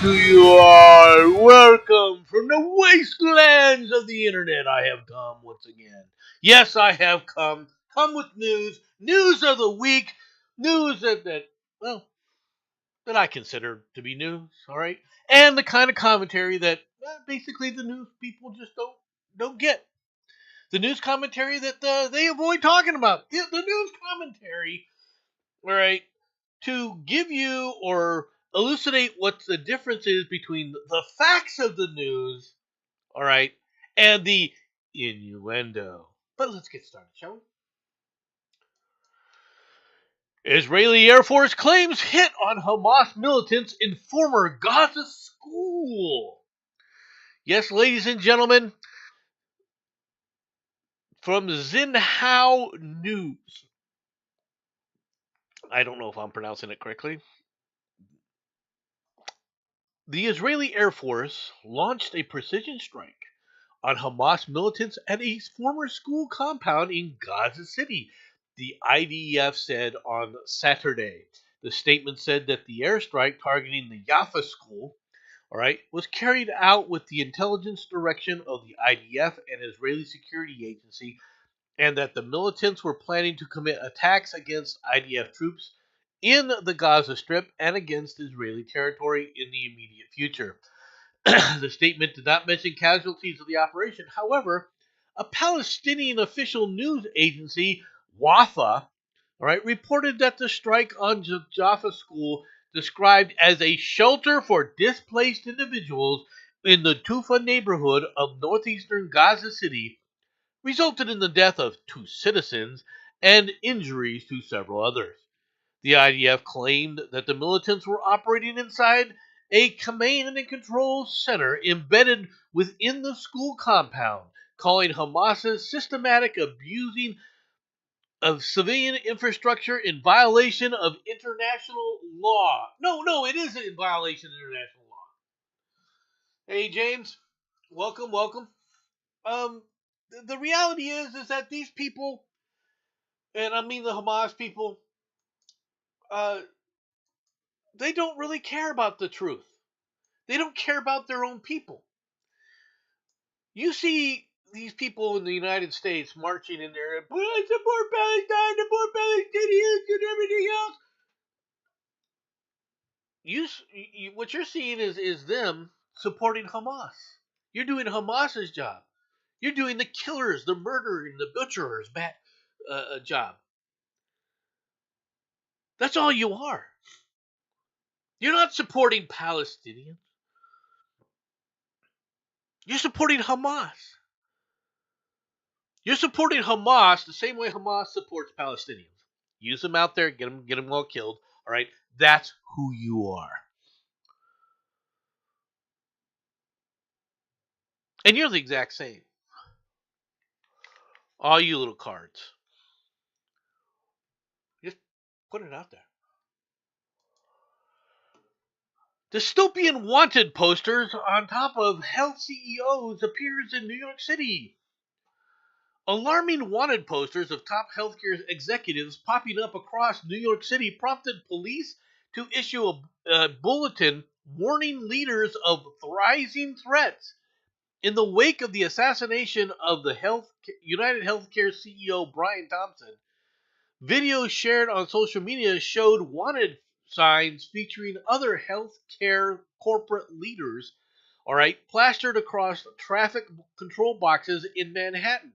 who you are. Welcome from the wastelands of the internet. I have come once again. Yes, I have come. Come with news. News of the week. News well, that I consider to be news. All right, and the kind of commentary that basically the news people just don't get. The news commentary that they avoid talking about. The news commentary. All right, to give you or elucidate what the difference is between the facts of the news, all right, and the innuendo. But let's get started, shall we? Israeli Air Force claims hit on Hamas militants in former Gaza school. Yes, ladies and gentlemen, from Xinhua News. I don't know if I'm pronouncing it correctly. The Israeli Air Force launched a precision strike on Hamas militants at a former school compound in Gaza City, the IDF said on Saturday. The statement said that the airstrike targeting the Yafa school, all right, was carried out with the intelligence direction of the IDF and Israeli security agency, and that the militants were planning to commit attacks against IDF troops in the Gaza Strip and against Israeli territory in the immediate future. The statement did not mention casualties of the operation. However, a Palestinian official news agency, Wafa, reported that the strike on Jaffa School, described as a shelter for displaced individuals in the Tufa neighborhood of northeastern Gaza City, resulted in the death of 2 citizens and injuries to several others. The IDF claimed that the militants were operating inside a command and control center embedded within the school compound, calling Hamas's systematic abusing of civilian infrastructure in violation of international law. No, it isn't in violation of international law. Hey, James, welcome. Um, the reality is that these people, and I mean the Hamas people, uh, they don't really care about the truth. They don't care about their own people. You see these people in the United States marching in there, I support Palestine, support Palestinians, and everything else. What you're seeing is them supporting Hamas. You're doing Hamas's job. You're doing the killers, the murderers, the butchers' job. That's all you are. You're not supporting Palestinians. You're supporting Hamas. You're supporting Hamas the same way Hamas supports Palestinians. Use them out there, get them all killed. All right, that's who you are, and you're the exact same. All you little cards. Just put it out there. Dystopian wanted posters on top of health CEOs appears in New York City. Alarming wanted posters of top healthcare executives popping up across New York City prompted police to issue a bulletin warning leaders of rising threats. In the wake of the assassination of the United Healthcare CEO Brian Thompson, videos shared on social media showed wanted signs featuring other healthcare corporate leaders, plastered across traffic control boxes in Manhattan.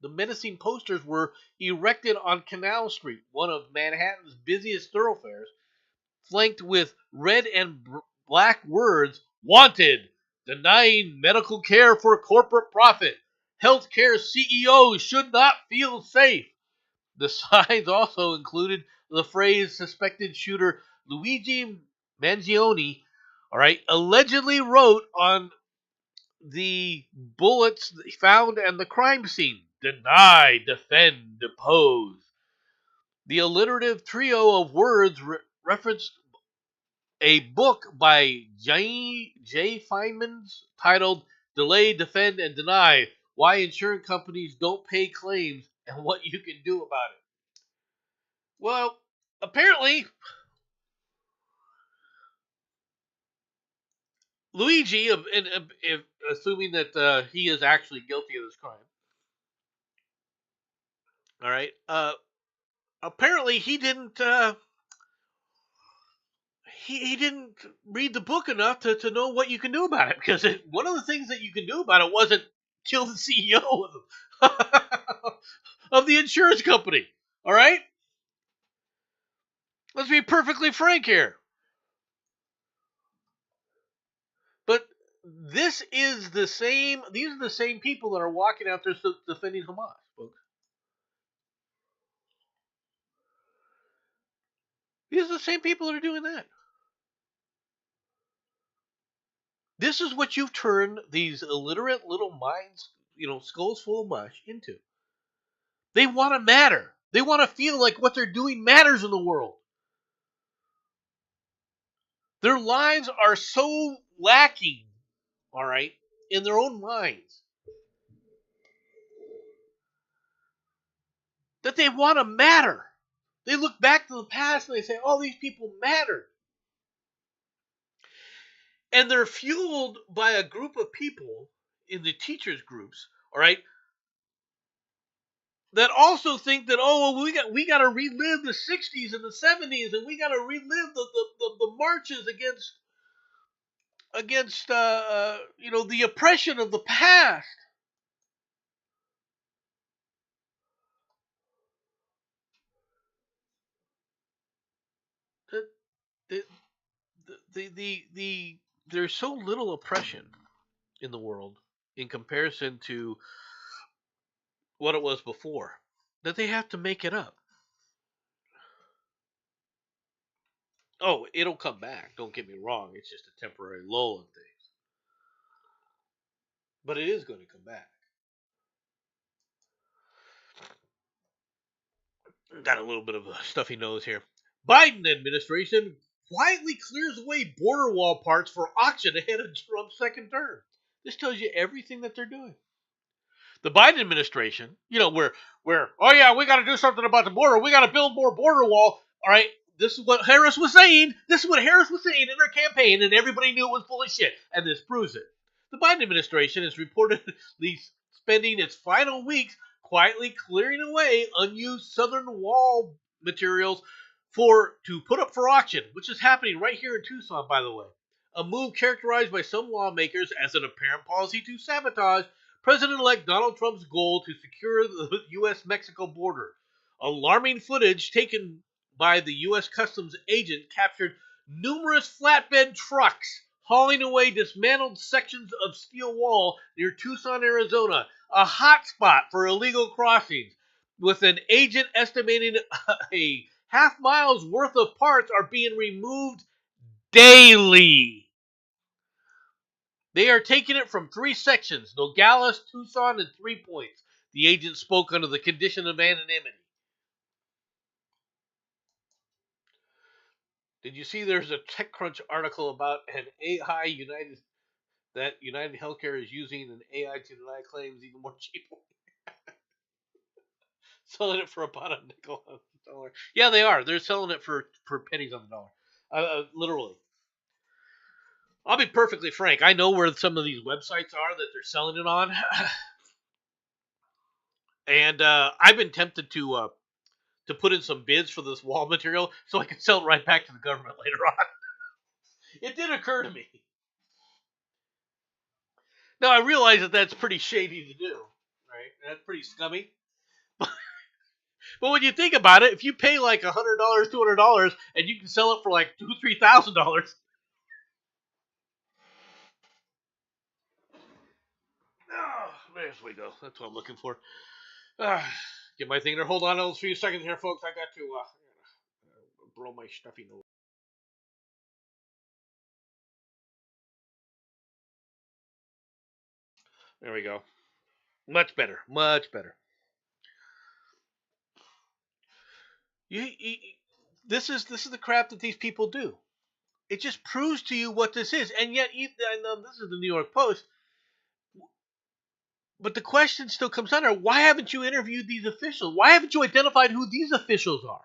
The menacing posters were erected on Canal Street, one of Manhattan's busiest thoroughfares, flanked with red and black words, "Wanted, denying medical care for corporate profit. Healthcare CEOs should not feel safe." The signs also included the phrase suspected shooter Luigi Mangione, allegedly wrote on the bullets found at the crime scene: "Deny, defend, depose." The alliterative trio of words referenced a book by J. Feynman's titled "Delay, Defend, and Deny: Why Insurance Companies Don't Pay Claims and What You Can Do About It." Well, apparently, Luigi, if assuming that he is actually guilty of this crime, all right. Apparently, he didn't read the book enough to know what you can do about it. Because one of the things that you can do about it wasn't kill the CEO of the insurance company. All right, let's be perfectly frank here. But this is the same. These are the same people that are walking out there defending Hamas, folks. These are the same people that are doing that. This is what you've turned these illiterate little minds, skulls full of mush into. They want to matter. They want to feel like what they're doing matters in the world. Their lives are so lacking, all right, in their own minds that they want to matter. They look back to the past and they say, oh, these people matter. And they're fueled by a group of people in the teachers groups, all right, that also think that, oh, well, we got to relive the 60s and the 70s, and we got to relive the marches against the oppression of the past. The, the, the there's so little oppression in the world in comparison to what it was before that they have to make it up. Oh, it'll come back. Don't get me wrong. It's just a temporary lull in things. But it is going to come back. Got a little bit of a stuffy nose here. Biden administration quietly clears away border wall parts for auction ahead of Trump's second term. This tells you everything that they're doing. The Biden administration, where oh yeah, we got to do something about the border. We got to build more border wall. All right, this is what Harris was saying. This is what Harris was saying in her campaign, and everybody knew it was full of shit. And this proves it. The Biden administration is reportedly spending its final weeks quietly clearing away unused southern wall materials to put up for auction, which is happening right here in Tucson, by the way. A move characterized by some lawmakers as an apparent policy to sabotage President-elect Donald Trump's goal to secure the U.S.-Mexico border. Alarming footage taken by the U.S. Customs agent captured numerous flatbed trucks hauling away dismantled sections of steel wall near Tucson, Arizona, a hot spot for illegal crossings, with an agent estimating a half mile's worth of parts are being removed daily. They are taking it from 3 sections, Nogales, Tucson, and 3 Points. The agent spoke under the condition of anonymity. Did you see there's a TechCrunch article about an AI United Healthcare is using an AI to deny claims even more cheaply? Selling it for about a nickel on the dollar. Yeah, they are. They're selling it for pennies on the dollar. Literally. I'll be perfectly frank. I know where some of these websites are that they're selling it on. And I've been tempted to put in some bids for this wall material so I can sell it right back to the government later on. It did occur to me. Now I realize that that's pretty shady to do, right? That's pretty scummy. But when you think about it, if you pay like $100, $200, and you can sell it for like $2,000, $3,000, oh, there we go. That's what I'm looking for. Get my thing there. Hold on a few seconds here, folks. I got to blow my stuffy nose. There we go. Much better. Much better. You, this is the crap that these people do. It just proves to you what this is, and yet I know this is the New York Post, but the question still comes down there: why haven't you interviewed these officials? Why haven't you identified who these officials are?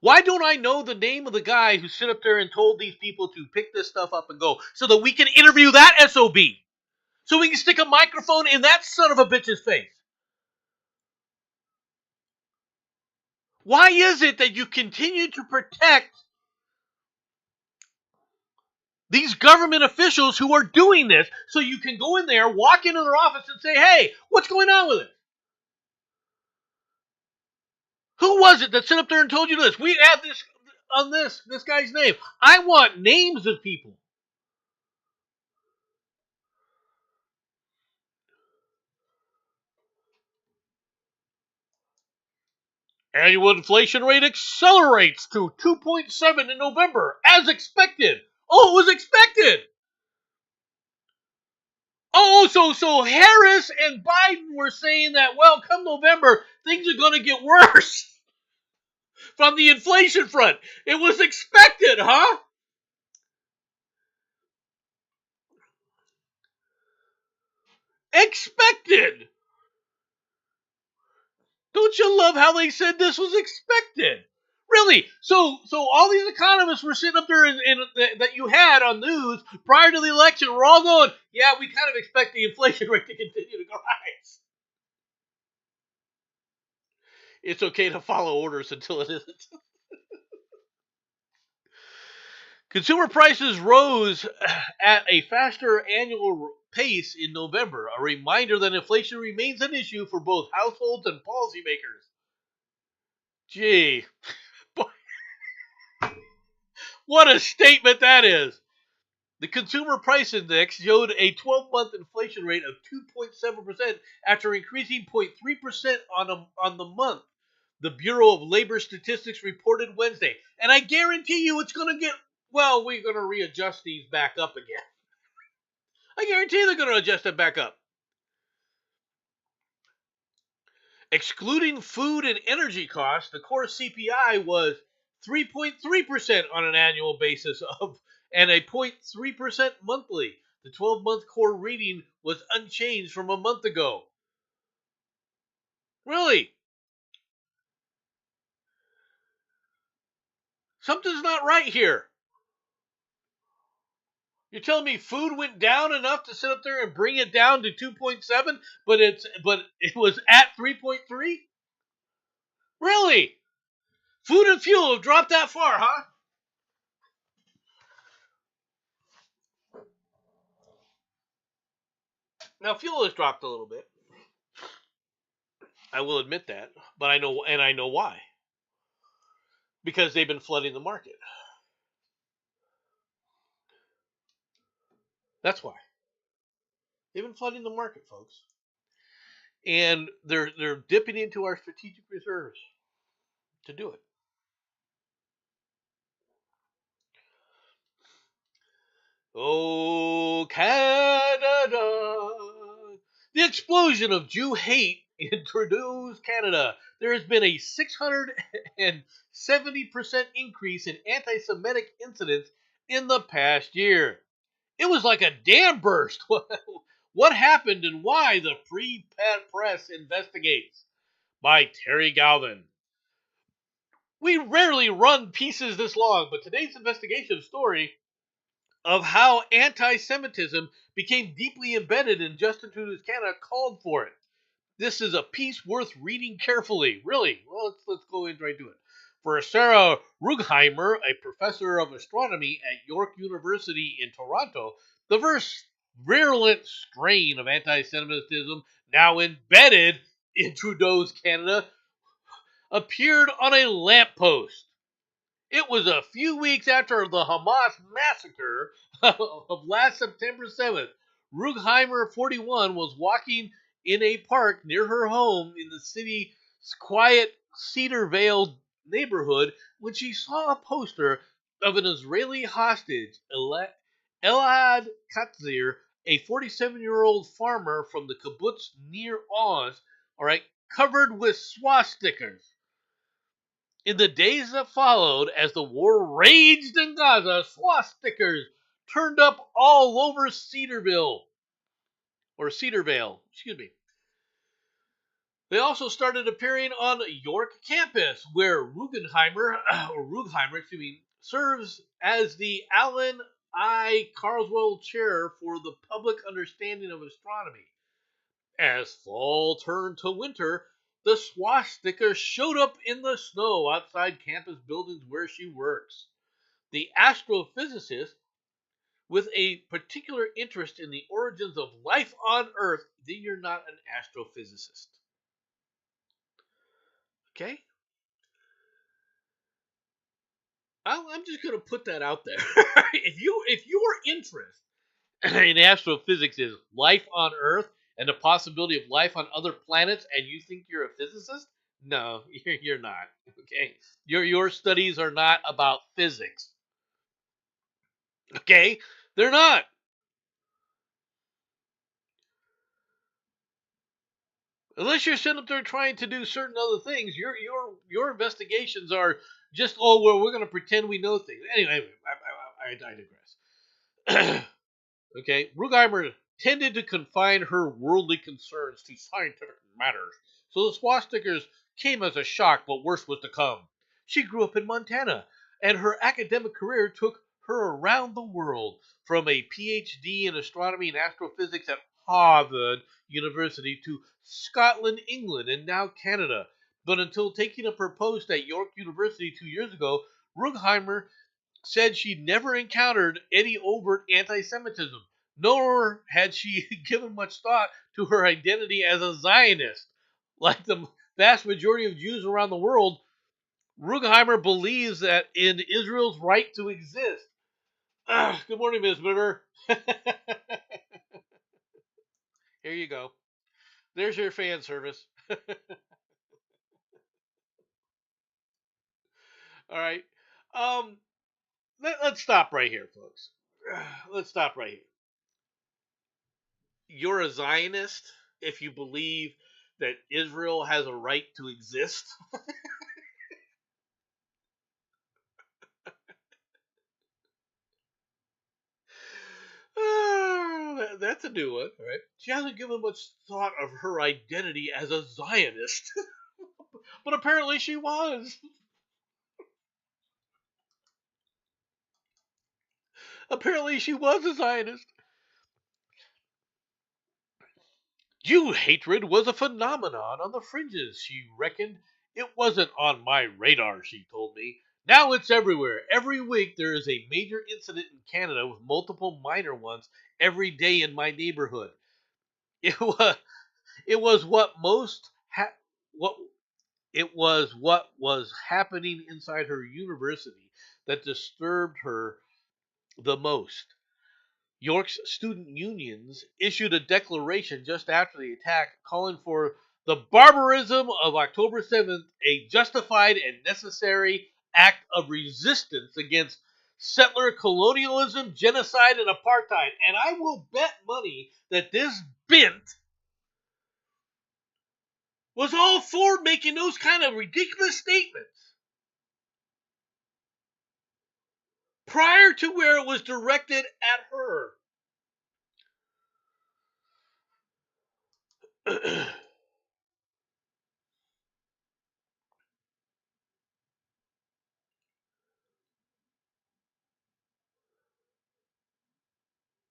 Why don't I know the name of the guy who stood up there and told these people to pick this stuff up and go so that we can interview that SOB? So we can stick a microphone in that son of a bitch's face. Why is it that you continue to protect these government officials who are doing this so you can go in there, walk into their office and say, hey, what's going on with it? Who was it that stood up there and told you this? We have this on this guy's name. I want names of people. Annual inflation rate accelerates to 2.7 in November, as expected. Oh, it was expected. Oh, so Harris and Biden were saying that, well, come November, things are going to get worse from the inflation front. It was expected, huh? Expected. Don't you love how they said this was expected? Really? So all these economists were sitting up there that you had on news prior to the election were all going, yeah, we kind of expect the inflation rate to continue to rise. It's okay to follow orders until it isn't. Consumer prices rose at a faster annual pace in November, a reminder that inflation remains an issue for both households and policymakers. Gee, what a statement that is. The Consumer Price Index showed a 12-month inflation rate of 2.7% after increasing 0.3% on the month. The Bureau of Labor Statistics reported Wednesday. And I guarantee you it's going to get, well, we're going to readjust these back up again. I guarantee they're going to adjust it back up. Excluding food and energy costs, the core CPI was 3.3% on an annual basis and a 0.3% monthly. The 12-month core reading was unchanged from a month ago. Really? Something's not right here. You're telling me food went down enough to sit up there and bring it down to 2.7, but it was at 3.3? Really? Food and fuel have dropped that far, huh? Now fuel has dropped a little bit. I will admit that, but I know why. Because they've been flooding the market. That's why. They've been flooding the market, folks. And they're dipping into our strategic reserves to do it. Oh, Canada. The explosion of Jew hate in Trudeau's Canada. There has been a 670% increase in anti Semitic incidents in the past year. It was like a dam burst. What happened and why? The Free Press investigates by Terry Galvin. We rarely run pieces this long, but today's investigation story of how anti-Semitism became deeply embedded in Justin Trudeau's Canada called for it. This is a piece worth reading carefully. Really. Well, let's go right into it. For Sarah Rugheimer, a professor of astronomy at York University in Toronto, the virulent strain of anti-Semitism now embedded in Trudeau's Canada appeared on a lamppost. It was a few weeks after the Hamas massacre of last September 7th. Rugheimer, 41, was walking in a park near her home in the city's quiet Cedar Vale neighborhood when she saw a poster of an Israeli hostage, Elad Katzir, a 47-year-old farmer from the kibbutz near Oz, all right, covered with swastikas. In the days that followed, as the war raged in Gaza, swastikas turned up all over Cedar Vale, excuse me. They also started appearing on York campus, where Rugenheimer, excuse me, serves as the Allen I. Carswell Chair for the Public Understanding of Astronomy. As fall turned to winter, the swastika showed up in the snow outside campus buildings where she works. The astrophysicist, with a particular interest in the origins of life on Earth, then you're not an astrophysicist. Okay? I'm just gonna put that out there. If your interest in astrophysics is life on Earth and the possibility of life on other planets, and you think you're a physicist, no, you're not. Okay, your studies are not about physics. Okay, they're not. Unless you're sitting up there trying to do certain other things, your investigations are just, oh well, we're going to pretend we know things. Anyway, I digress. Okay, Rugheimer tended to confine her worldly concerns to scientific matters, so the swastikas came as a shock, but worse was to come. She grew up in Montana, and her academic career took her around the world, from a PhD in astronomy and astrophysics at Harvard University to Scotland, England, and now Canada. But until taking up her post at York University 2 years ago, Rugheimer said she'd never encountered any overt anti Semitism, nor had she given much thought to her identity as a Zionist. Like the vast majority of Jews around the world, Rugheimer believes that in Israel's right to exist. Good morning, Ms. Miller. Here you go. There's your fan service. All right. Um, let's stop right here, folks. Let's stop right here. You're a Zionist if you believe that Israel has a right to exist. That's a new one, right? She hasn't given much thought of her identity as a Zionist, but apparently she was. Apparently she was a Zionist. Jew hatred was a phenomenon on the fringes, she reckoned. It wasn't on my radar, she told me. Now it's everywhere. Every week there is a major incident in Canada with multiple minor ones every day in my neighborhood. It was it was what most ha- what it was what was happening inside her university that disturbed her the most. York's student unions issued a declaration just after the attack calling for the barbarism of October 7th a justified and necessary act of resistance against settler colonialism, genocide, and apartheid. And I will bet money that this bint was all for making those kind of ridiculous statements prior to where it was directed at her.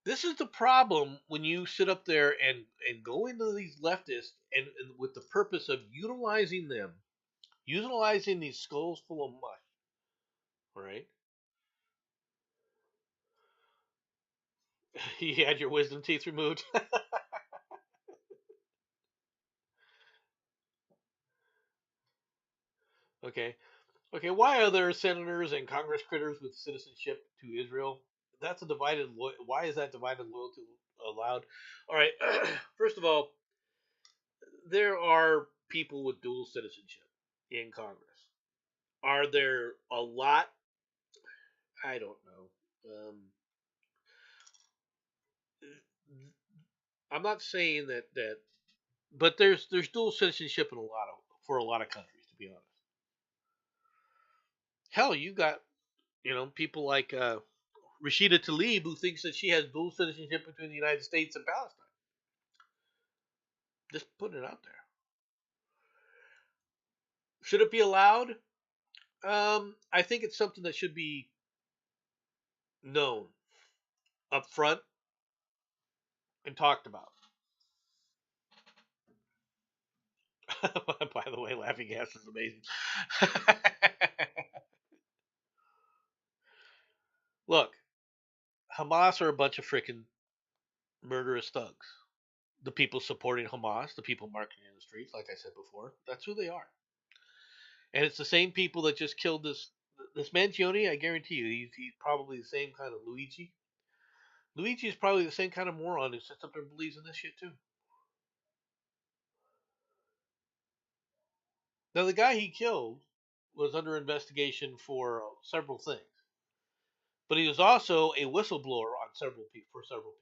This is the problem when you sit up there and go into these leftists and with the purpose of utilizing these skulls full of mush, right? You had your wisdom teeth removed. Okay. Okay, why are there senators and Congress critters with citizenship to Israel? That's a why is that divided loyalty allowed? All right. First of all, there are people with dual citizenship in Congress. Are there a lot? I don't know. I'm not saying that, but there's dual citizenship in for a lot of countries. To be honest, hell, you got people like Rashida Tlaib who thinks that she has dual citizenship between the United States and Palestine. Just putting it out there. Should it be allowed? I think it's something that should be known up front and talked about. By the way, laughing gas is amazing. Look, Hamas are a bunch of freaking murderous thugs. The people supporting Hamas, the people marching in the streets, like I said before, that's who they are. And it's the same people that just killed this Mangione. I guarantee you, he's probably the same kind of Luigi. Luigi is probably the same kind of moron who sits up and believes in this shit too. Now, the guy he killed was under investigation for several things, but he was also a whistleblower on several people for several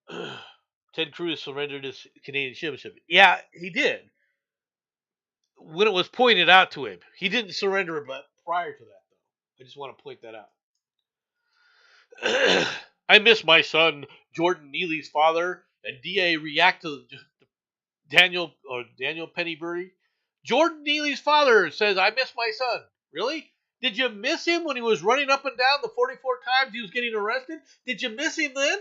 people. Ted Cruz surrendered his Canadian citizenship. Yeah, he did. When it was pointed out to him, he didn't surrender it, but prior to that, though, I just want to point that out. I miss my son, Jordan Neely's father, and DA react to Daniel Pennybury. Jordan Neely's father says, "I miss my son." Really? Did you miss him when he was running up and down the 44 times he was getting arrested? Did you miss him then?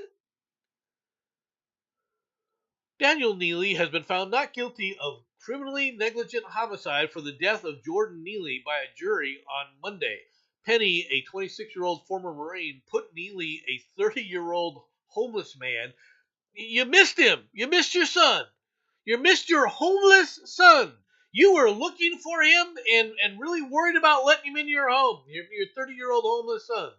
Daniel Neely has been found not guilty of criminally negligent homicide for the death of Jordan Neely by a jury on Monday. Penny, a 26-year-old former Marine, put Neely, a 30-year-old homeless man. You missed him. You missed your son. You missed your homeless son. You were looking for him and really worried about letting him into your home. Your 30-year-old homeless son,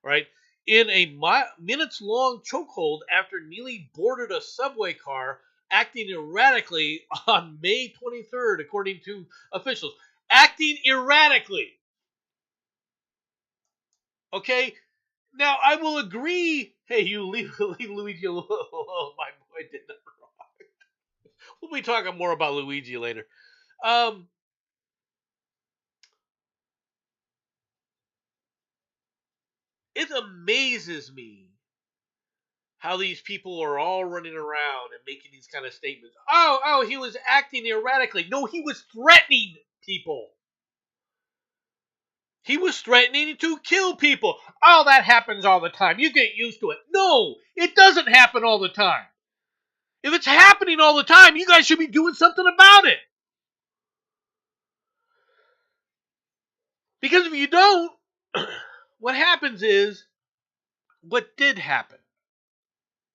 right? In a minutes-long chokehold after Neely boarded a subway car, acting erratically on May 23rd, according to officials. Acting erratically. Okay? Now, I will agree. Hey, you leave Luigi alone. My boy did that wrong. We'll be talking more about Luigi later. Um, it amazes me how these people are all running around and making these kind of statements. Oh, he was acting erratically. No, he was threatening people. He was threatening to kill people. Oh, that happens all the time. You get used to it. No, it doesn't happen all the time. If it's happening all the time, you guys should be doing something about it. Because if you don't, what happens is what did happen.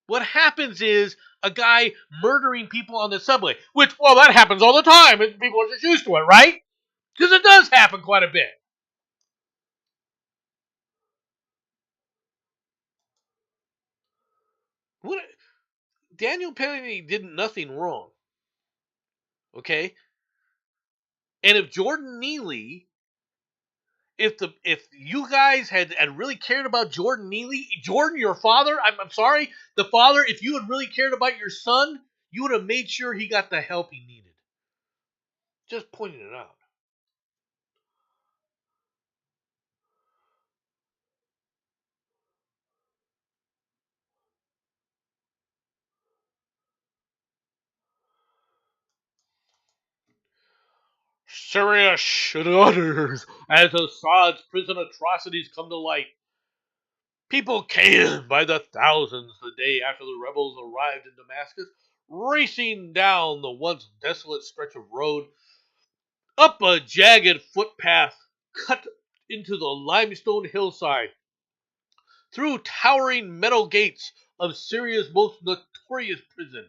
What happens is a guy murdering people on the subway, which, well, that happens all the time, and people are just used to it, right? Because it does happen quite a bit. What, Daniel Penny did nothing wrong, okay? And if Jordan Neely, if you guys had really cared about Jordan Neely, Jordan, your father, I'm sorry, the father, if you had really cared about your son, you would have made sure he got the help he needed. Just pointing it out. Syria shudders as Assad's prison atrocities come to light. People came by the thousands the day after the rebels arrived in Damascus, racing down the once desolate stretch of road, up a jagged footpath cut into the limestone hillside, through towering metal gates of Syria's most notorious prison.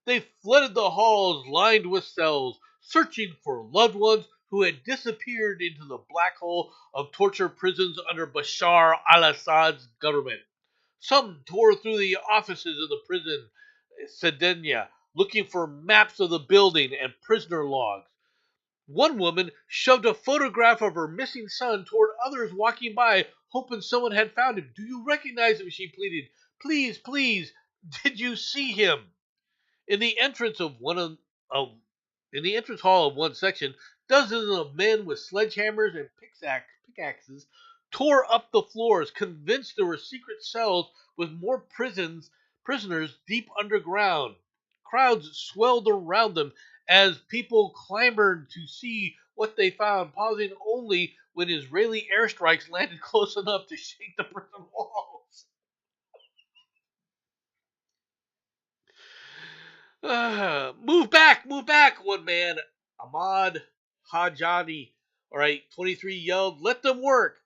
They flooded the halls lined with cells, searching for loved ones who had disappeared into the black hole of torture prisons under Bashar al-Assad's government. Some tore through the offices of the prison, Sedenia, looking for maps of the building and prisoner logs. One woman shoved a photograph of her missing son toward others walking by, hoping someone had found him. "Do you recognize him?" she pleaded. "Please, please, did you see him?" In the entrance of of in the entrance hall of one section, dozens of men with sledgehammers and pickaxes tore up the floors, convinced there were secret cells with more prisoners deep underground. Crowds swelled around them as people clamored to see what they found, pausing only when Israeli airstrikes landed close enough to shake the prison walls. Move back, one man, Ahmad Hajani, all right, 23, yelled, let them work.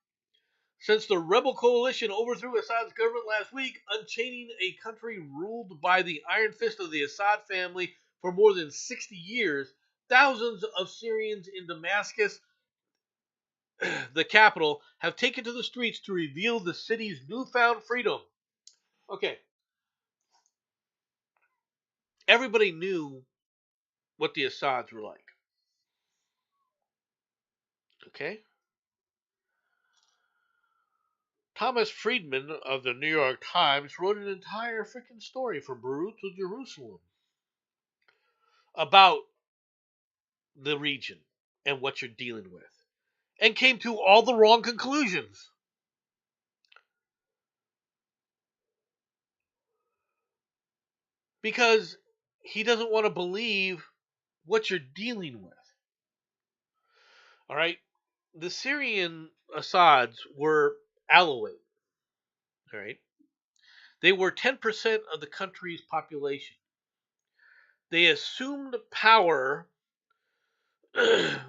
Since the rebel coalition overthrew Assad's government last week, unchaining a country ruled by the iron fist of the Assad family for more than 60 years, thousands of Syrians in Damascus, the capital, have taken to the streets to reveal the city's newfound freedom. Okay, everybody knew what the Assads were like. Okay? Thomas Friedman of the New York Times wrote an entire freaking story from Beirut to Jerusalem about the region and what you're dealing with, and came to all the wrong conclusions. Because he doesn't want to believe what you're dealing with. All right? The Syrian Assads were Alawite. All right? They were 10% of the country's population. They assumed power.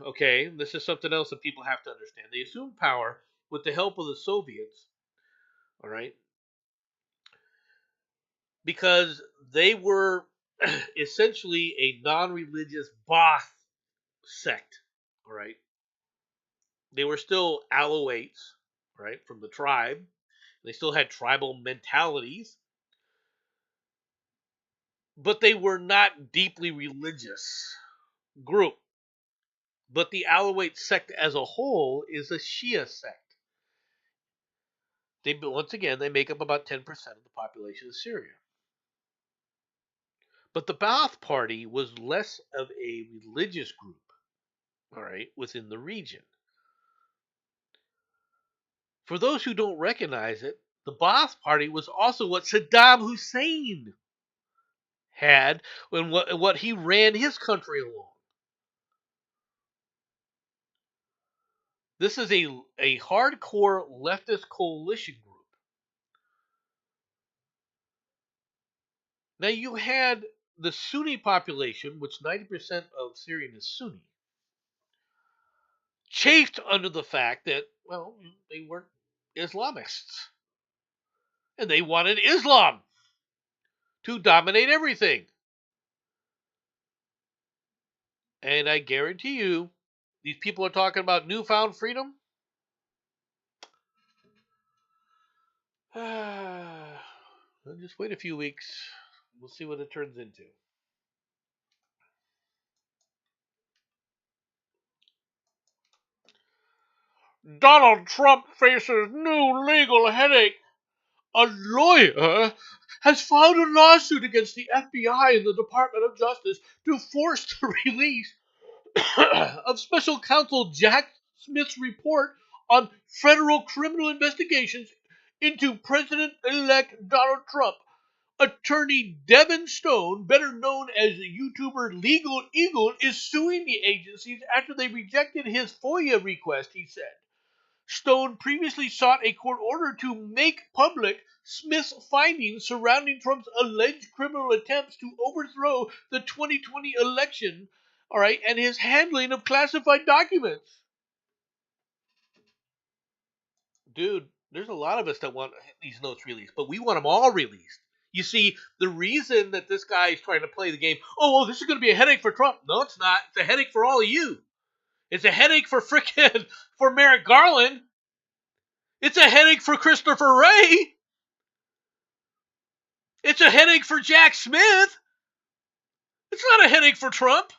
Okay, this is something else that people have to understand. They assumed power with the help of the Soviets. All right? Because they were essentially a non-religious Baath sect. All right, they were still Alawites, right, from the tribe. They still had tribal mentalities, but they were not deeply religious group. But the Alawite sect as a whole is a Shia sect. They once again they make up about 10% of the population of Syria. But the Baath Party was less of a religious group, all right, within the region. For those who don't recognize it, the Baath Party was also what Saddam Hussein had when what he ran his country along. This is a hardcore leftist coalition group. Now you had the Sunni population, which 90% of Syrian is Sunni, chafed under the fact that, well, they weren't Islamists. And they wanted Islam to dominate everything. And I guarantee you, these people are talking about newfound freedom. Just wait a few weeks. We'll see what it turns into. Donald Trump faces new legal headache. A lawyer has filed a lawsuit against the FBI and the Department of Justice to force the release of special counsel Jack Smith's report on federal criminal investigations into President-elect Donald Trump. Attorney Devin Stone, better known as the YouTuber Legal Eagle, is suing the agencies after they rejected his FOIA request, he said. Stone previously sought a court order to make public Smith's findings surrounding Trump's alleged criminal attempts to overthrow the 2020 election, all right, and his handling of classified documents. Dude, there's a lot of us that want these notes released, but we want them all released. You see, the reason that this guy is trying to play the game, oh, well, this is going to be a headache for Trump. No, it's not. It's a headache for all of you. It's a headache for frickin' for Merrick Garland. It's a headache for Christopher Wray. It's a headache for Jack Smith. It's not a headache for Trump.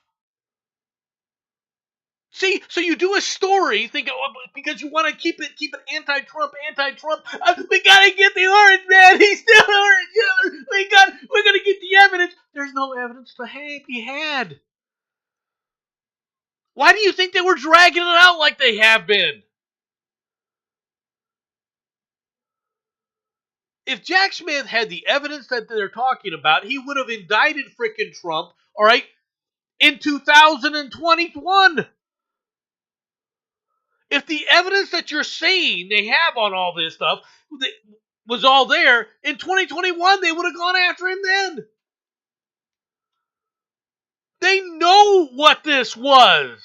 See, so you do a story, think because you want to keep it anti-Trump. We gotta get the orange man. He's still orange. We're gonna get the evidence. There's no evidence to be had. Why do you think they were dragging it out like they have been? If Jack Smith had the evidence that they're talking about, he would have indicted frickin' Trump, all right, in 2021. If the evidence that you're saying they have on all this stuff was all there in 2021, they would have gone after him then. They know what this was.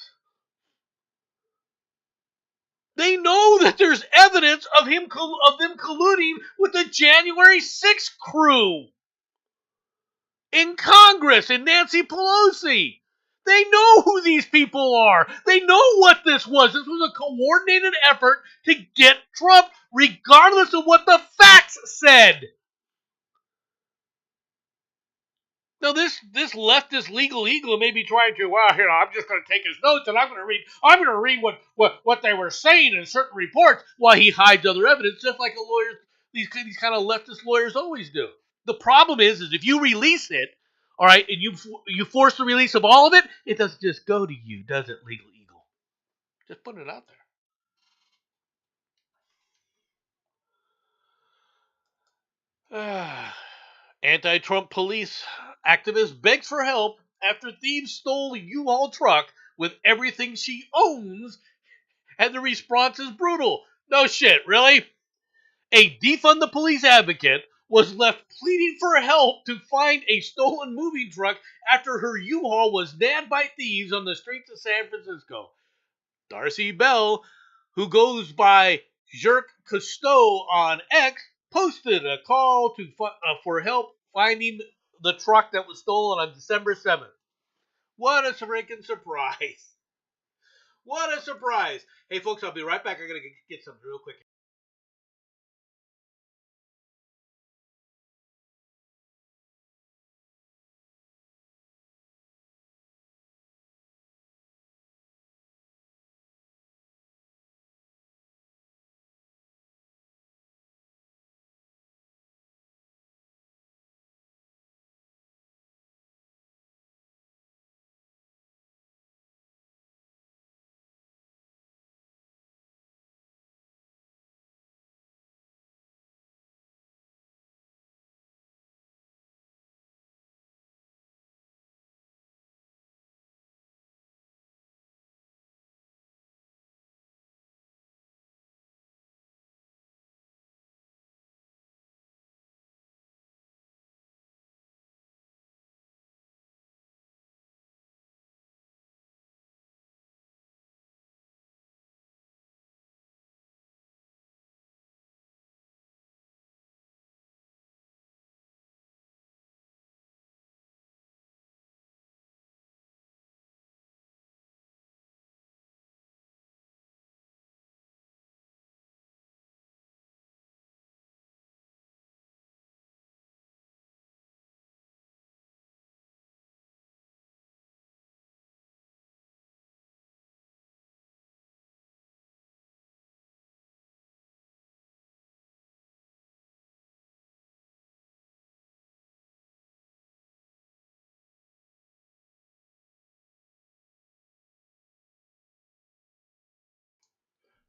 They know that there's evidence of them colluding with the January 6th crew in Congress and Nancy Pelosi. They know who these people are. They know what this was. This was a coordinated effort to get Trump, regardless of what the facts said. Now, this leftist legal eagle may be trying to, well, I'm just going to take his notes and I'm going to read what they were saying in certain reports while he hides other evidence, just like these kind of leftist lawyers always do. The problem is if you release it, all right, and you force the release of all of it, it doesn't just go to you, does it, legal eagle? Just putting it out there. Anti-Trump police activist begs for help after thieves stole U-Haul truck with everything she owns, and the response is brutal. No shit, really? A defund the police advocate was left pleading for help to find a stolen moving truck after her U-Haul was nabbed by thieves on the streets of San Francisco. Darcy Bell, who goes by Jerk Cousteau on X, posted a call for help finding the truck that was stolen on December 7th. What a freaking surprise. What a surprise. Hey, folks, I'll be right back. I got to get something real quick.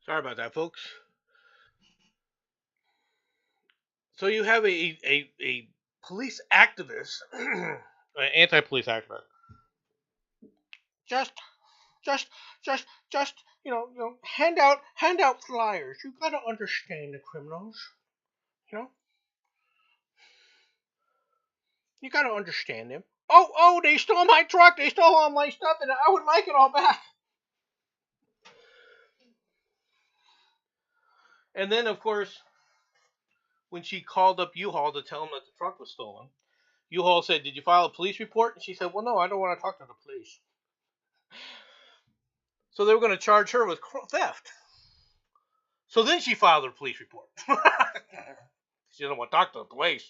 Sorry about that, folks. So you have a police activist, anti-police activist, just just just hand out flyers. You gotta understand the criminals. You know, you gotta understand them. Oh, they stole my truck. They stole all my stuff, and I would like it all back. And then, of course, when she called up U-Haul to tell them that the truck was stolen, U-Haul said, "Did you file a police report?" And she said, "Well, no, I don't want to talk to the police." So they were going to charge her with theft. So then she filed a police report. She didn't want to talk to the police.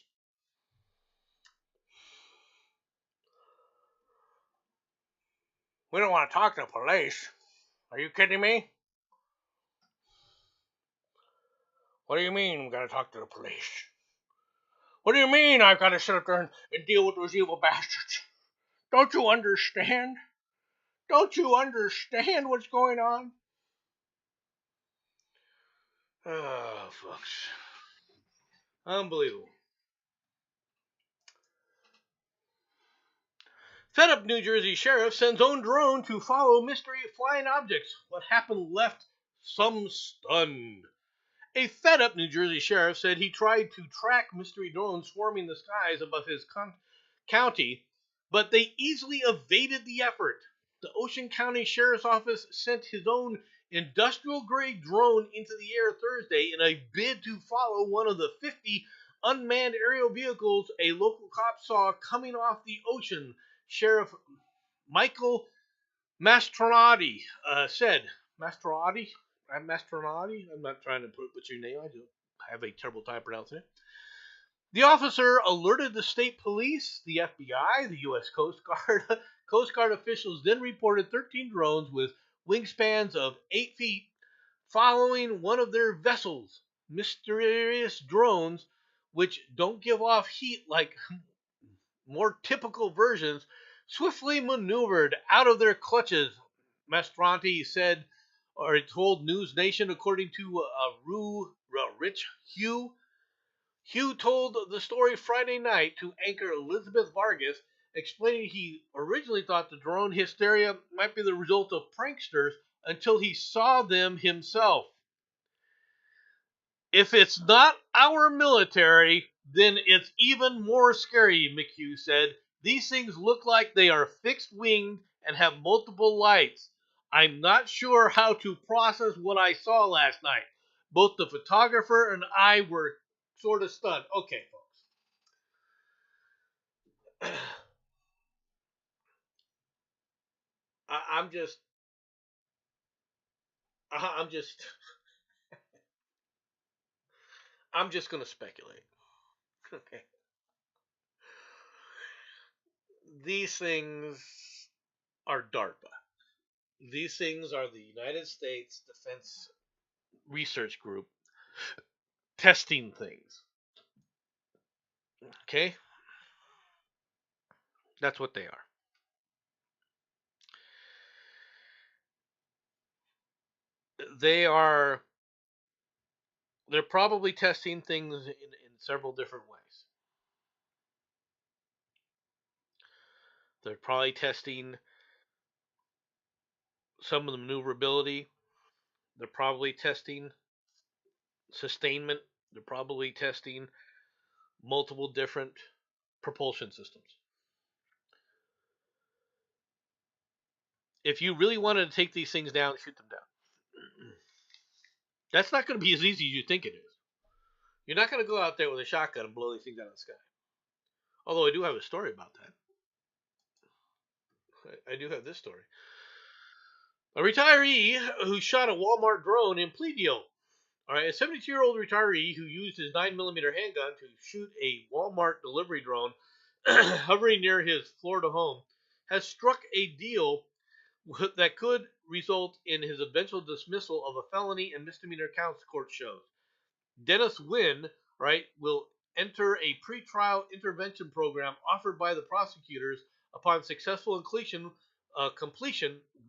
We don't want to talk to the police. Are you kidding me? What do you mean we got to talk to the police? What do you mean I've got to sit up there and deal with those evil bastards? Don't you understand? Don't you understand what's going on? Oh, folks. Unbelievable. Fed up New Jersey sheriff sends own drone to follow mystery flying objects. What happened left some stunned. A fed up New Jersey sheriff said he tried to track mystery drones swarming the skies above his county, but they easily evaded the effort. The Ocean County Sheriff's Office sent his own industrial grade drone into the air Thursday in a bid to follow one of the 50 unmanned aerial vehicles a local cop saw coming off the ocean. Sheriff Michael Mastronati said. Mastronati? Mastronati? I'm not trying to put your name. I do have a terrible time pronouncing it. The officer alerted the state police, the FBI, the U.S. Coast Guard. Coast Guard officials then reported 13 drones with wingspans of 8 feet following one of their vessels. Mysterious drones, which don't give off heat like more typical versions, swiftly maneuvered out of their clutches, Mastronti said, or told News Nation, according to Rich Hugh. Hugh told the story Friday night to anchor Elizabeth Vargas, explaining he originally thought the drone hysteria might be the result of pranksters until he saw them himself. If it's not our military, then it's even more scary, McHugh said. These things look like they are fixed winged and have multiple lights. I'm not sure how to process what I saw last night. Both the photographer and I were sort of stunned. Okay, folks. I'm just, I'm just, I'm just going to speculate. Okay. These things are DARPA. These things are the United States Defense Research Group testing things. Okay? That's what they are. They're probably testing things in several different ways. They're probably testing some of the maneuverability. They're probably testing sustainment. They're probably testing multiple different propulsion systems. If you really wanted to take these things down, shoot them down. That's not going to be as easy as you think it is. You're not going to go out there with a shotgun and blow these things out of the sky. Although I do have a story about that. I do have this story. A retiree who shot a Walmart drone in plea deal. All right, a 72-year-old retiree who used his 9mm handgun to shoot a Walmart delivery drone hovering near his Florida home has struck a deal that could result in his eventual dismissal of a felony and misdemeanor counts, court shows. Dennis Wynn, right, will enter a pretrial intervention program offered by the prosecutors. Upon successful completion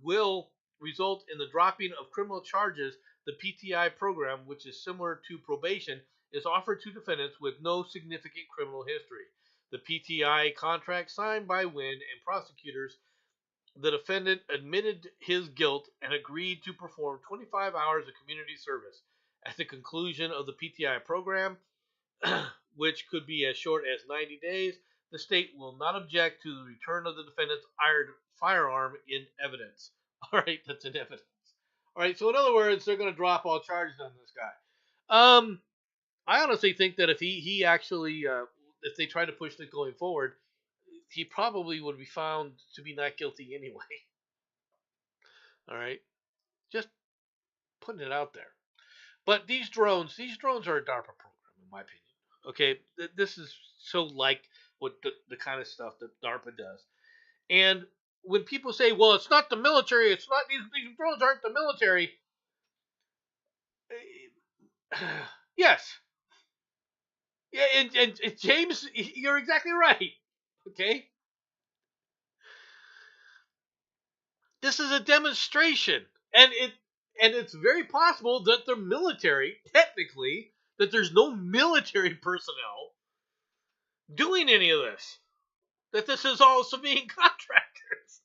will result in the dropping of criminal charges. The PTI program, which is similar to probation, is offered to defendants with no significant criminal history. The PTI contract signed by Wynn and prosecutors, the defendant admitted his guilt and agreed to perform 25 hours of community service. At the conclusion of the PTI program, which could be as short as 90 days, the state will not object to the return of the defendant's firearm in evidence. All right, that's in evidence. All right, so in other words, they're going to drop all charges on this guy. I honestly think that if he actually, if they try to push it going forward, he probably would be found to be not guilty anyway. All right, just putting it out there. But these drones are a DARPA program, in my opinion. Okay, this is so like what the kind of stuff that DARPA does. And when people say, "Well, it's not the military," it's not these drones aren't the military. Yes. Yeah, and James, you're exactly right. Okay. This is a demonstration, and it's very possible that the military, technically, that there's no military personnel doing any of this. that this is all civilian contractors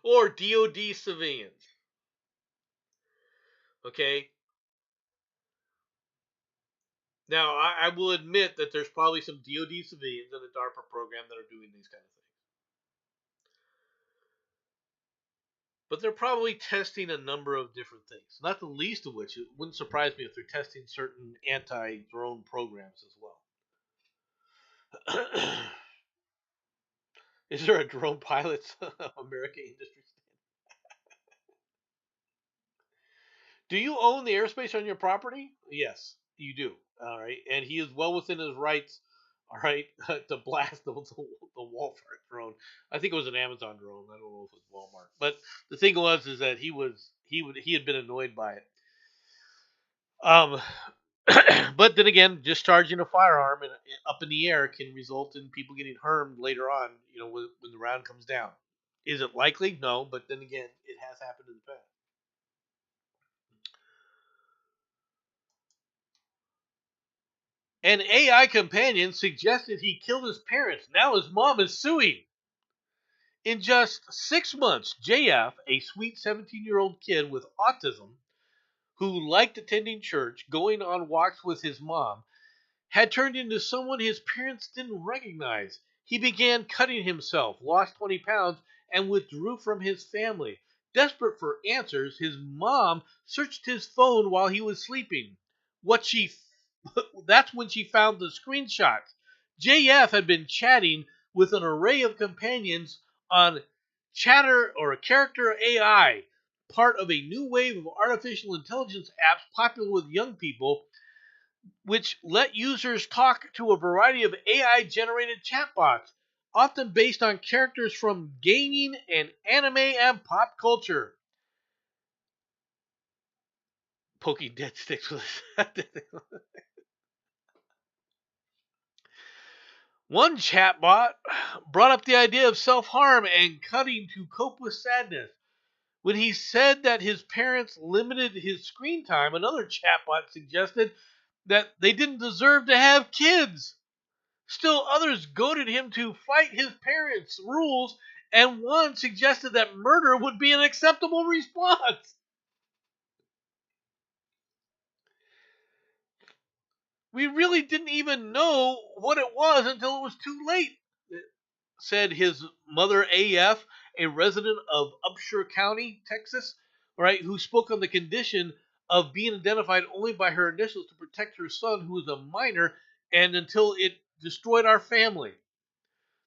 or DoD civilians. Okay. Now, I will admit that there's probably some DoD civilians in the DARPA program that are doing these kind of things. But they're probably testing a number of different things, not the least of which it wouldn't surprise me if they're testing certain anti-drone programs as well. Is there a drone pilot's American industry? Do you own the airspace on your property? Yes, you do. All right, and he is well within his rights. All right, to blast the Walmart drone. I think it was an Amazon drone. I don't know if it was Walmart, but the thing was is that he had been annoyed by it. Um, but then again, discharging a firearm up in the air can result in people getting harmed later on. You know, when the round comes down. Is it likely? No, but then again, it has happened in the past. An AI companion suggested he killed his parents. Now his mom is suing. In just 6 months, JF, a sweet 17-year-old kid with autism who liked attending church, going on walks with his mom, had turned into someone his parents didn't recognize. He began cutting himself, lost 20 pounds, and withdrew from his family. Desperate for answers, his mom searched his phone while he was sleeping. What she That's when she found the screenshots. JF had been chatting with an array of companions on Chatter or Character AI, part of a new wave of artificial intelligence apps popular with young people, which let users talk to a variety of AI generated chatbots, often based on characters from gaming and anime and pop culture. Poking dead sticks with One chatbot brought up the idea of self harm and cutting to cope with sadness. When he said that his parents limited his screen time, another chatbot suggested that they didn't deserve to have kids. Still, others goaded him to fight his parents' rules, and one suggested that murder would be an acceptable response. We really didn't even know what it was until it was too late, said his mother, AF, a resident of Upshur County, Texas, right, who spoke on the condition of being identified only by her initials to protect her son, who was a minor, and until it destroyed our family.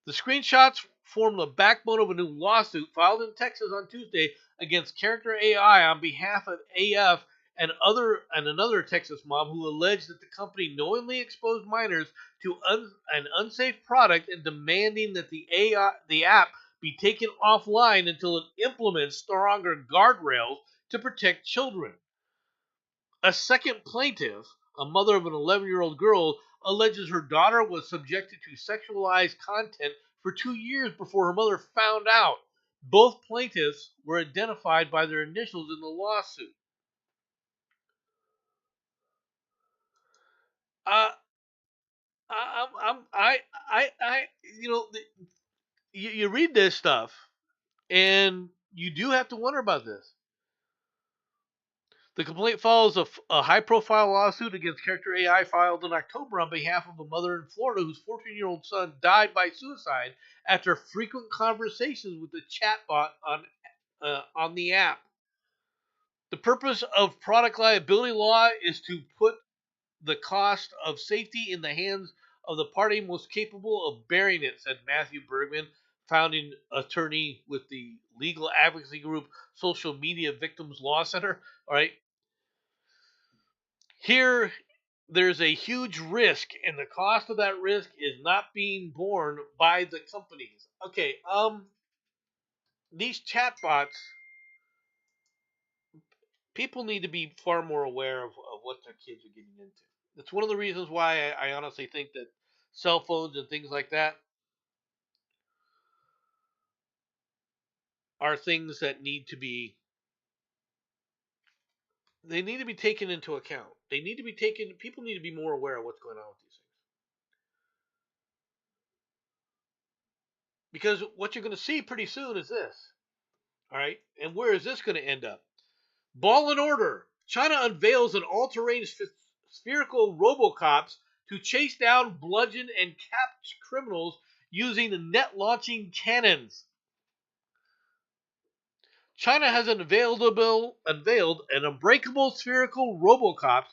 The screenshots form the backbone of a new lawsuit filed in Texas on Tuesday against Character AI on behalf of AF and another Texas mom who alleged that the company knowingly exposed minors to an unsafe product and demanding that the app be taken offline until it implements stronger guardrails to protect children. A second plaintiff, a mother of an 11-year-old girl, alleges her daughter was subjected to sexualized content for 2 years before her mother found out. Both plaintiffs were identified by their initials in the lawsuit. Uh, I, you know, you read this stuff, and you do have to wonder about this. The complaint follows a high profile lawsuit against Character AI filed in October on behalf of a mother in Florida whose 14-year-old son died by suicide after frequent conversations with the chatbot on the app. The purpose of product liability law is to put the cost of safety in the hands of the party most capable of bearing it, said Matthew Bergman, founding attorney with the legal advocacy group Social Media Victims Law Center. All right. Here, there's a huge risk, and the cost of that risk is not being borne by the companies. Okay, these chatbots, people need to be far more aware of what their kids are getting into. It's one of the reasons why I honestly think that cell phones and things like that are things that need to be taken into account. They need to be taken. People need to be more aware of what's going on with these things. Because what you're going to see pretty soon is this. All right. And where is this going to end up? Ball and order. China unveils an all-terrain spherical robocops to chase down, bludgeon, and catch criminals using net-launching cannons. China has unveiled an unbreakable spherical robocops,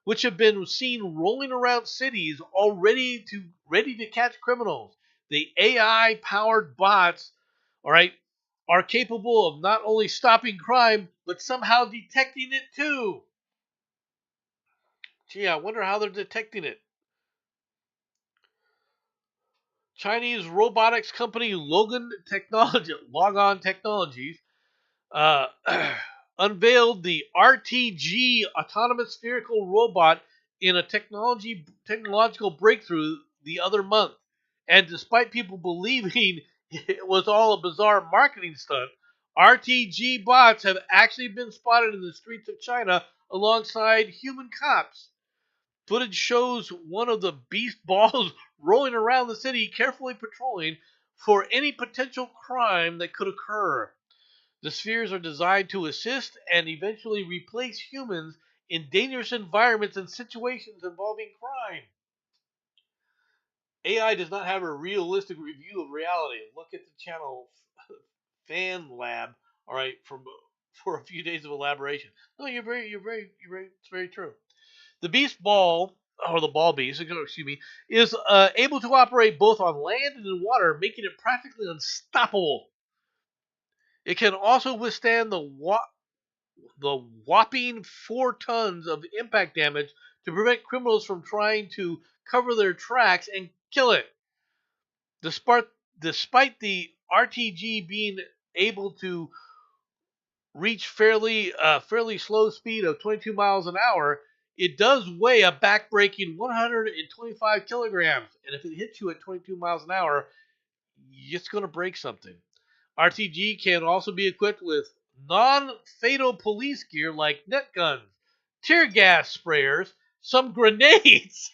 which have been seen rolling around cities ready to catch criminals. The AI-powered bots, all right, are capable of not only stopping crime but somehow detecting it too. Gee, I wonder how they're detecting it. Chinese robotics company Logon Technologies, uh, unveiled the RTG autonomous spherical robot in a technological breakthrough the other month. And despite people believing it was all a bizarre marketing stunt, RTG bots have actually been spotted in the streets of China alongside human cops. Footage shows one of the beast balls rolling around the city, carefully patrolling for any potential crime that could occur. The spheres are designed to assist and eventually replace humans in dangerous environments and situations involving crime. AI does not have a realistic review of reality. Look at the channel Fan Lab, all right, for a few days of elaboration. No, it's very true. The beast ball, or the ball beast, excuse me, is able to operate both on land and in water, making it practically unstoppable. It can also withstand the whopping 4 tons of impact damage to prevent criminals from trying to cover their tracks and kill it. Despite, despite the RTG being able to reach fairly slow speed of 22 miles an hour, it does weigh a backbreaking 125 kilograms. And if it hits you at 22 miles an hour, it's going to break something. RTG can also be equipped with non-fatal police gear like net guns, tear gas sprayers, some grenades.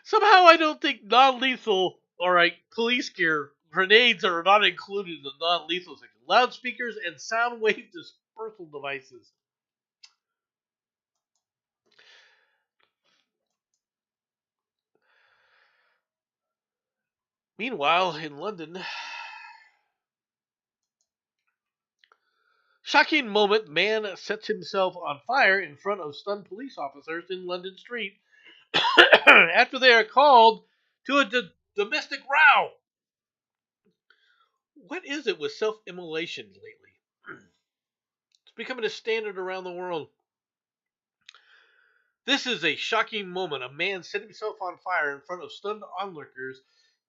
Somehow I don't think non-lethal, all right, police gear, grenades are not included in the non-lethal section. Loudspeakers and sound wave dispersal devices. Meanwhile, in London, shocking moment, man sets himself on fire in front of stunned police officers in London street after they are called to a domestic row. What is it with self-immolation lately? It's becoming a standard around the world. This is a shocking moment. A man set himself on fire in front of stunned onlookers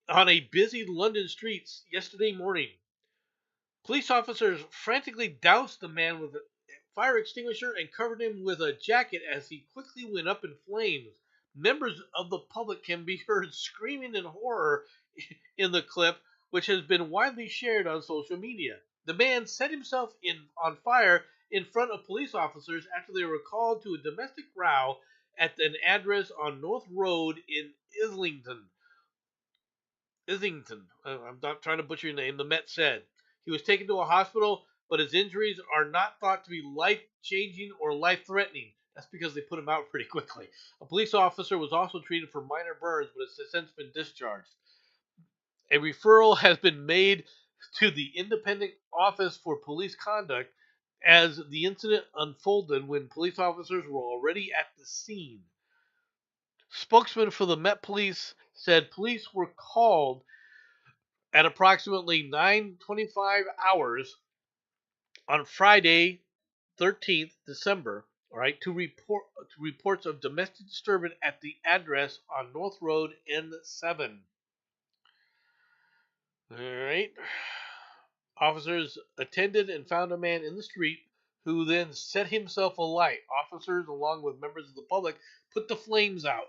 on a busy London street yesterday morning. Police officers frantically doused the man with a fire extinguisher and covered him with a jacket as he quickly went up in flames. Members of the public can be heard screaming in horror in the clip, which has been widely shared on social media. The man set himself on fire in front of police officers after they were called to a domestic row at an address on North Road in Islington. I'm not trying to butcher your name. The Met said he was taken to a hospital, but his injuries are not thought to be life-changing or life-threatening. That's because they put him out pretty quickly. A police officer was also treated for minor burns, but has since been discharged. A referral has been made to the Independent Office for Police Conduct as the incident unfolded when police officers were already at the scene. Spokesman for the Met Police said police were called at approximately 9:25 hours on Friday, 13th December, all right, to reports of domestic disturbance at the address on North Road N7. All right. Officers attended and found a man in the street who then set himself alight. Officers, along with members of the public, put the flames out.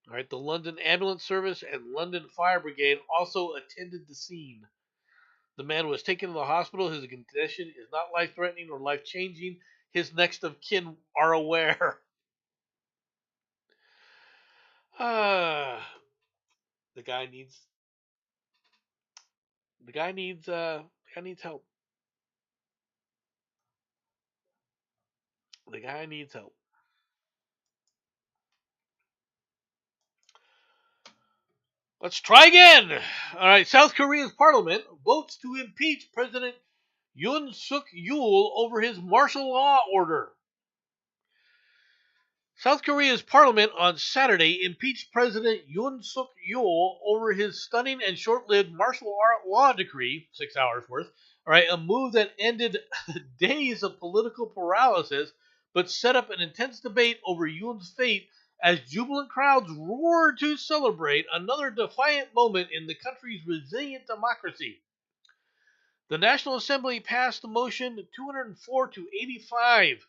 All right, the London Ambulance Service and London Fire Brigade also attended the scene. The man was taken to the hospital. His condition is not life-threatening or life-changing. His next of kin are aware. Uh, the guy needs the guy needs help. The guy needs help. Let's try again. All right, South Korea's parliament votes to impeach President Yoon Suk Yeol over his martial law order. South Korea's parliament on Saturday impeached President Yoon Suk Yeol over his stunning and short-lived martial art law decree, 6 hours worth. All right, a move that ended days of political paralysis, but set up an intense debate over Yoon's fate as jubilant crowds roared to celebrate another defiant moment in the country's resilient democracy. The National Assembly passed the motion 204 to 85.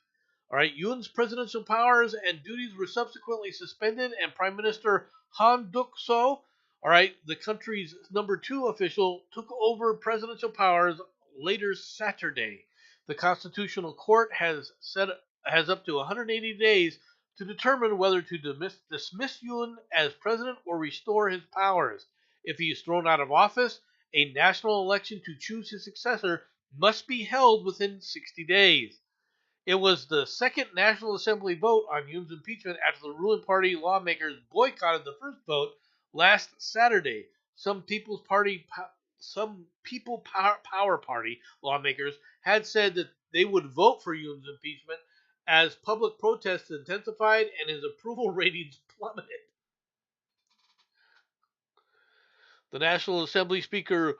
All right, Yoon's presidential powers and duties were subsequently suspended, and Prime Minister Han Duk-so, all right, the country's number two official, took over presidential powers later Saturday. The Constitutional Court has up to 180 days to determine whether to dismiss Yoon as president or restore his powers. If he is thrown out of office, a national election to choose his successor must be held within 60 days. It was the second National Assembly vote on Yoon's impeachment after the ruling party lawmakers boycotted the first vote last Saturday. Some People Power Party lawmakers had said that they would vote for Yoon's impeachment as public protests intensified and his approval ratings plummeted. The National Assembly Speaker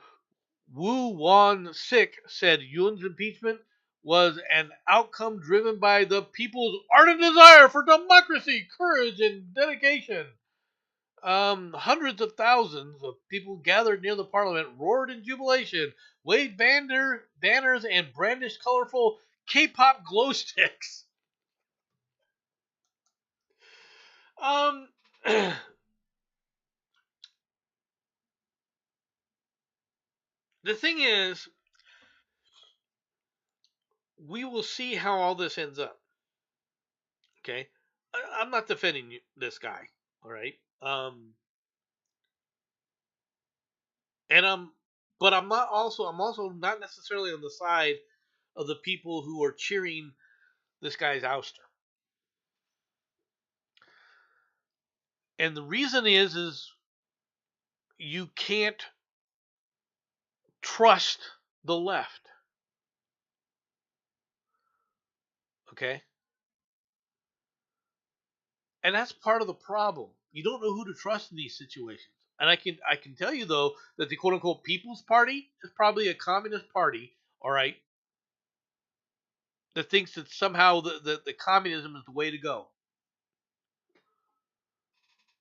Woo Won-sik said Yoon's impeachment was an outcome driven by the people's ardent desire for democracy, courage, and dedication. Hundreds of thousands of people gathered near the parliament, roared in jubilation, waved banners, and brandished colorful K-pop glow sticks. Um, the thing is, we will see how all this ends up. Okay, I'm not defending this guy. All right. And but I'm also not necessarily on the side of the people who are cheering this guy's ouster. And the reason is you can't trust the left. Okay? And that's part of the problem. You don't know who to trust in these situations. And I can tell you though that the quote unquote People's Party is probably a communist party, all right, that thinks that somehow the communism is the way to go.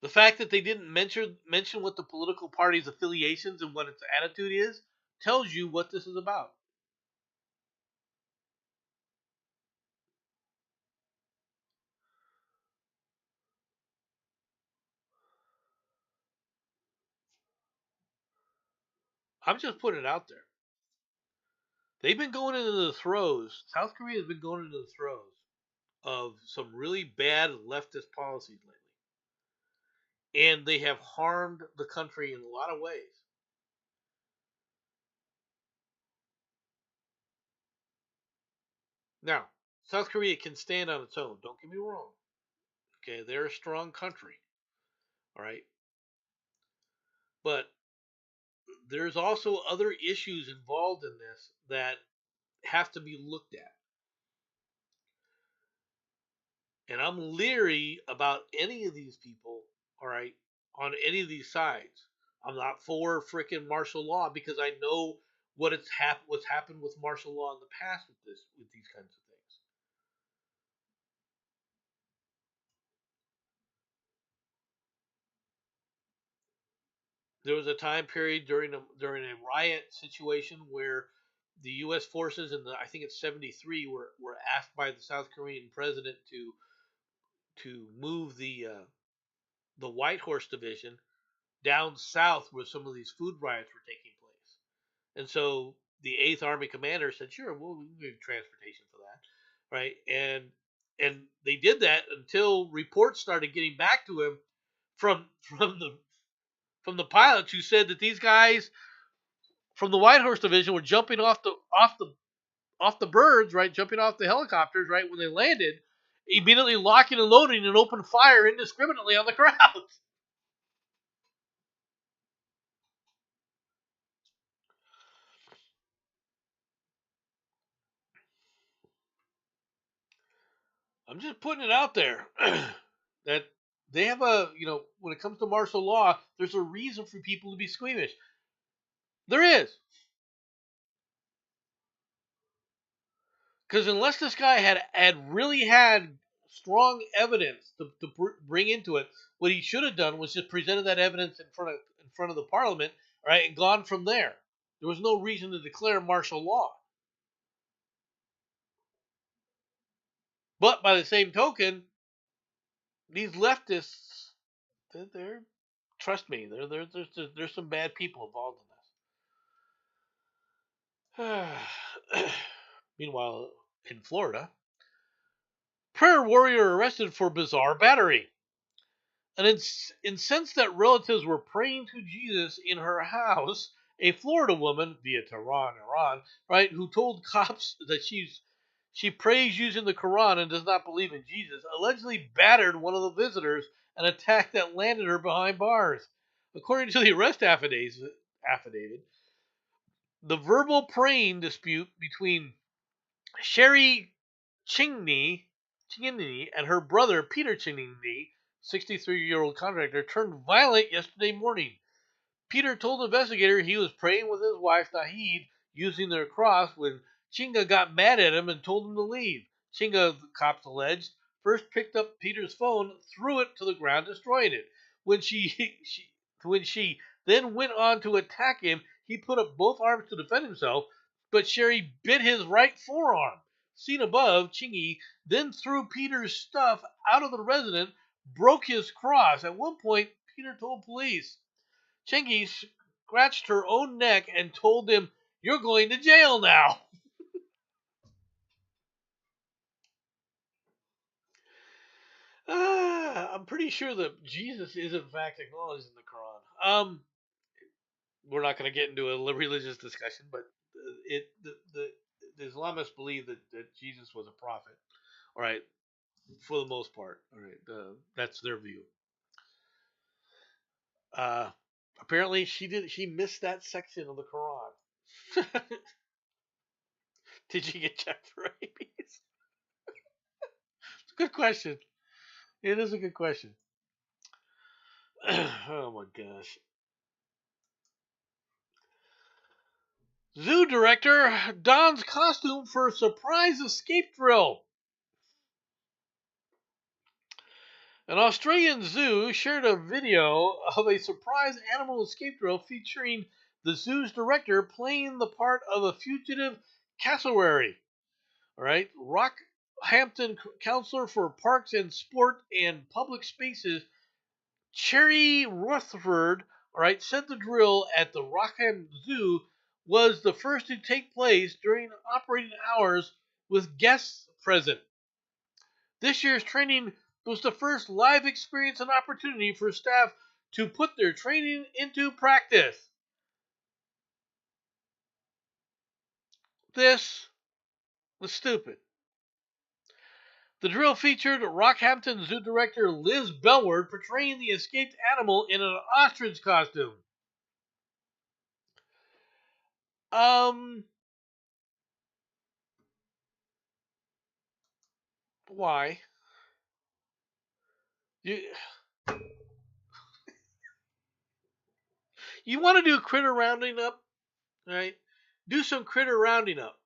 The fact that they didn't mention what the political party's affiliations and what its attitude is tells you what this is about. I'm just putting it out there. They've been going into the throes. South Korea has been going into the throes of some really bad leftist policies lately, and they have harmed the country in a lot of ways. Now, South Korea can stand on its own. Don't get me wrong. Okay, they're a strong country. All right, but there's also other issues involved in this that have to be looked at. And I'm leery about any of these people, all right, on any of these sides. I'm not for freaking martial law because I know what's happened with martial law in the past with these kinds of things. There was a time period during a riot situation where the U.S. forces in the I think it's '73 were asked by the South Korean president to move the White Horse Division down south where some of these food riots were taking place. And so the Eighth Army commander said, "Sure, we'll give transportation for that, right?" And they did that until reports started getting back to him from the pilots who said that these guys from the Whitehorse division were jumping off the birds, right, jumping off the helicopters, right, when they landed, immediately locking and loading and open fire indiscriminately on the crowd. I'm just putting it out there that they have when it comes to martial law, there's a reason for people to be squeamish. There is. Because unless this guy had really had strong evidence to bring into it, what he should have done was just presented that evidence in front of the parliament, right, and gone from there. There was no reason to declare martial law. But by the same token, these leftists, they're trust me, there's some bad people involved in this. Meanwhile, in Florida, prayer warrior arrested for bizarre battery. And incensed that relatives were praying to Jesus in her house, a Florida woman via Tehran, Iran, right, who told cops that she prays using the Quran and does not believe in Jesus, allegedly battered one of the visitors, an attack that landed her behind bars. According to the arrest affidavit, the verbal praying dispute between Sherry Chingney and her brother Peter Chingney, 63-year-old contractor, turned violent yesterday morning. Peter told the investigator he was praying with his wife Nahid using their cross when Chinga got mad at him and told him to leave. Chinga, the cops alleged, first picked up Peter's phone, threw it to the ground, destroying it. When she then went on to attack him, he put up both arms to defend himself, but Sherry bit his right forearm. Seen above, Chingy then threw Peter's stuff out of the residence, broke his cross. At one point, Peter told police. Chingy scratched her own neck and told him, "You're going to jail now." I'm pretty sure that Jesus is in fact acknowledged in the Quran. We're not going to get into a religious discussion, but the Islamists believe that Jesus was a prophet. All right, for the most part. All right, that's their view. Uh, Apparently, she missed that section of the Quran. Did you get checked for rabies? It's a good question. It is a good question. Oh my gosh. Zoo director dons costume for surprise escape drill. An Australian zoo shared a video of a surprise animal escape drill featuring the zoo's director playing the part of a fugitive cassowary. All right, Rockhampton counselor for Parks and Sport and Public Spaces, Cherry Rutherford, all right, said the drill at the Rockham Zoo was the first to take place during operating hours with guests present. This year's training was the first live experience and opportunity for staff to put their training into practice. This was stupid. The drill featured Rockhampton Zoo director Liz Bellward portraying the escaped animal in an ostrich costume. Why? You you want to do critter rounding up, right? Do some critter rounding up.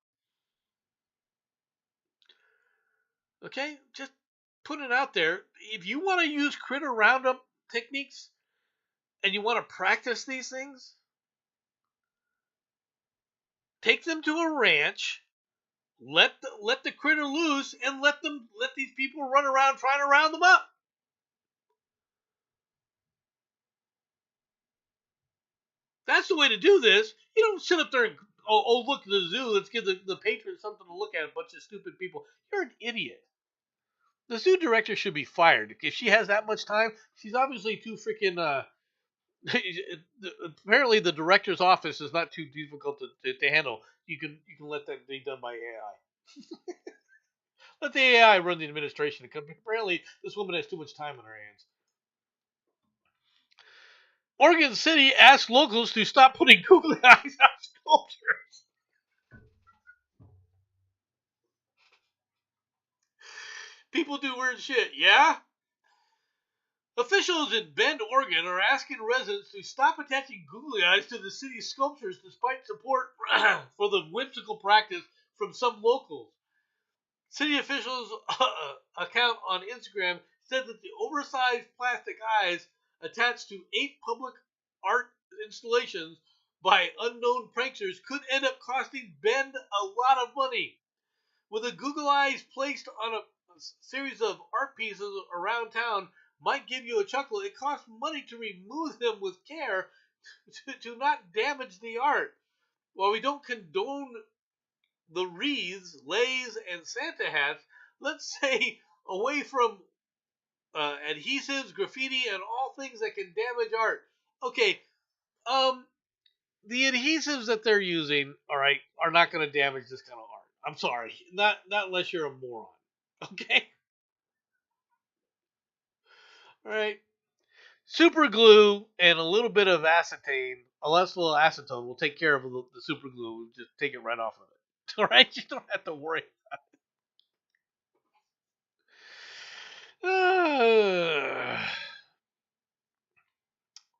Okay? Just put it out there. If you want to use critter roundup techniques and you want to practice these things, take them to a ranch, let the critter loose, and let these people run around trying to round them up. That's the way to do this. You don't sit up there and look at the zoo. Let's give the patrons something to look at. A bunch of stupid people. You're an idiot. This new director should be fired. If she has that much time, she's obviously too freaking. Apparently, the director's office is not too difficult to handle. You can let that be done by AI. Let the AI run the administration. Apparently, this woman has too much time on her hands. Oregon City asked locals to stop putting googly eyes on sculptures. People do weird shit, yeah? Officials in Bend, Oregon are asking residents to stop attaching googly eyes to the city's sculptures despite support for the whimsical practice from some locals. City officials' account on Instagram said that the oversized plastic eyes attached to 8 public art installations by unknown pranksters could end up costing Bend a lot of money. With the Google eyes placed on a series of art pieces around town might give you a chuckle. It costs money to remove them with care to not damage the art. While we don't condone the wreaths, leis, and Santa hats, let's say away from adhesives, graffiti, and all things that can damage art. Okay, the adhesives that they're using, all right, are not going to damage this kind of art. I'm sorry, not unless you're a moron. Okay, all right. Super glue and a little bit of acetane, a less little acetone, will take care of the super glue. We'll just take it right off of it. All right, you don't have to worry.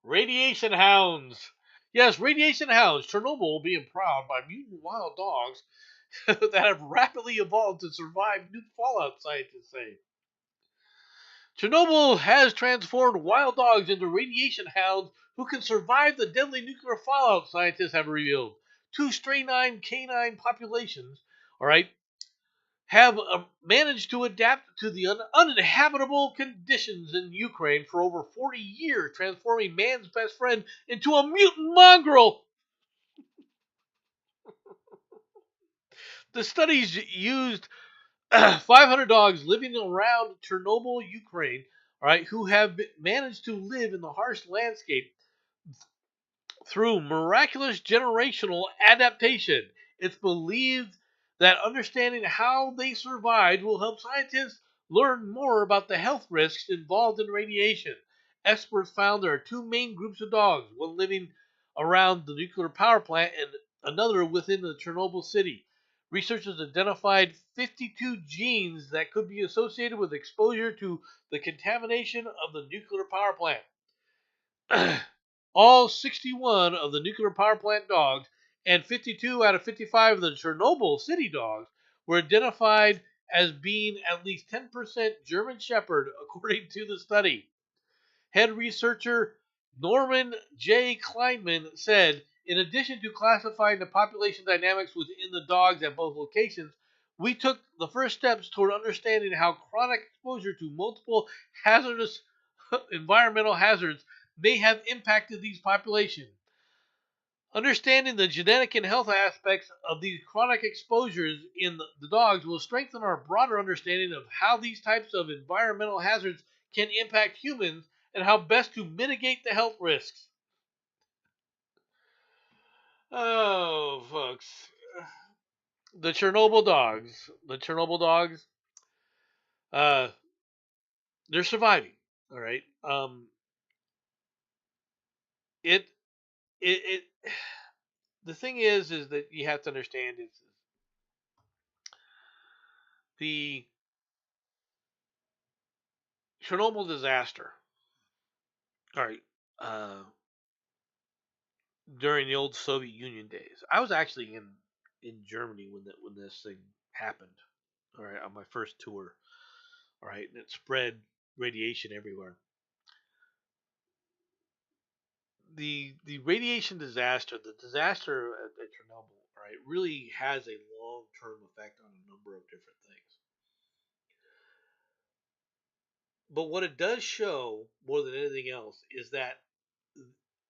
Radiation hounds. Yes, radiation hounds. Chernobyl being proud by mutant wild dogs that have rapidly evolved to survive new fallout, scientists say. Chernobyl has transformed wild dogs into radiation hounds who can survive the deadly nuclear fallout, scientists have revealed. Two stray canine populations, all right, have managed to adapt to the uninhabitable conditions in Ukraine for over 40 years, transforming man's best friend into a mutant mongrel. The studies used 500 dogs living around Chernobyl, Ukraine, all right, who have managed to live in the harsh landscape through miraculous generational adaptation. It's believed that understanding how they survived will help scientists learn more about the health risks involved in radiation. Experts found there are two main groups of dogs, one living around the nuclear power plant and another within the Chernobyl city. Researchers identified 52 genes that could be associated with exposure to the contamination of the nuclear power plant. All 61 of the nuclear power plant dogs and 52 out of 55 of the Chernobyl city dogs were identified as being at least 10% German Shepherd, according to the study. Head researcher Norman J. Kleinman said, in addition to classifying the population dynamics within the dogs at both locations, we took the first steps toward understanding how chronic exposure to multiple hazardous environmental hazards may have impacted these populations. Understanding the genetic and health aspects of these chronic exposures in the dogs will strengthen our broader understanding of how these types of environmental hazards can impact humans and how best to mitigate the health risks. Oh, folks. The Chernobyl dogs, uh, they're surviving. All right. It, it, the thing is that you have to understand is the Chernobyl disaster. All right. Uh, During the old Soviet Union days, I was actually in Germany when this thing happened. All right, on my first tour. All right, and it spread radiation everywhere. The radiation disaster, the disaster at Chernobyl, all right, really has a long term effect on a number of different things. But what it does show more than anything else is that